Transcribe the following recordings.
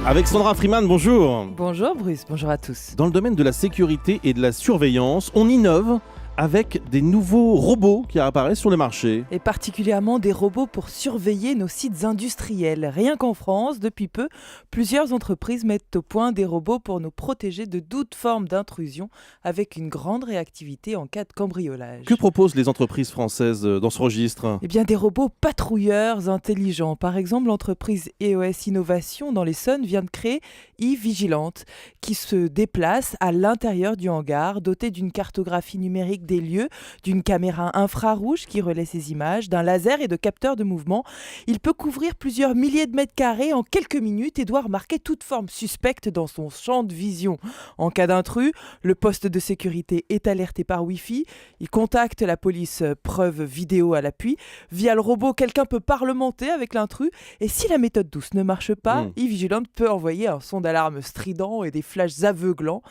Avec Sandra Freeman, bonjour. Bonjour Bruce, bonjour à tous. Dans le domaine de la sécurité et de la surveillance, on innove avec des nouveaux robots qui apparaissent sur le marché. Et particulièrement des robots pour surveiller nos sites industriels. Rien qu'en France, depuis peu, plusieurs entreprises mettent au point des robots pour nous protéger de toute forme d'intrusion avec une grande réactivité en cas de cambriolage. Que proposent les entreprises françaises dans ce registre ? Eh bien, des robots patrouilleurs intelligents. Par exemple, l'entreprise EOS Innovation dans l'Essonne vient de créer e-Vigilante, qui se déplace à l'intérieur du hangar, doté d'une cartographie numérique des lieux, d'une caméra infrarouge qui relaie ces images, d'un laser et de capteurs de mouvement. Il peut couvrir plusieurs milliers de mètres carrés en quelques minutes et doit remarquer toute forme suspecte dans son champ de vision. En cas d'intrus, le poste de sécurité est alerté par Wi-Fi. Il contacte la police, preuve vidéo à l'appui. Via le robot, quelqu'un peut parlementer avec l'intrus. Et si la méthode douce ne marche pas, e-Vigilante peut envoyer un son d'alarme strident et des flashs aveuglants.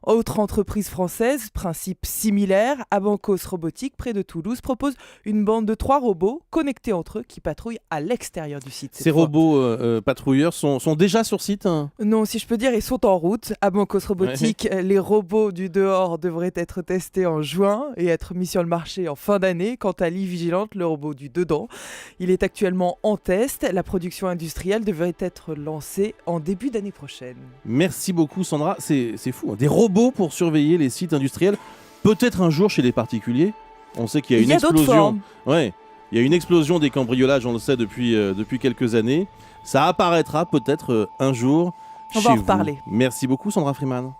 Autre entreprise française, principe similaire, Abancos Robotique, près de Toulouse, propose une bande de 3 robots connectés entre eux qui patrouillent à l'extérieur du site. Ces robots patrouilleurs sont déjà sur site ? Non, si je peux dire, ils sont en route. Abancos Robotique, les robots du dehors devraient être testés en juin et être mis sur le marché en fin d'année. Quant à l'e-Vigilante, le robot du dedans, il est actuellement en test. La production industrielle devrait être lancée en début d'année prochaine. Merci beaucoup Sandra, c'est fou. Des robots pour surveiller les sites industriels, peut-être un jour chez les particuliers. On sait qu'il y a une explosion. Ouais, il y a une explosion des cambriolages, on le sait depuis quelques années. Ça apparaîtra peut-être un jour chez vous. On va en reparler. Merci beaucoup Sandra Freeman.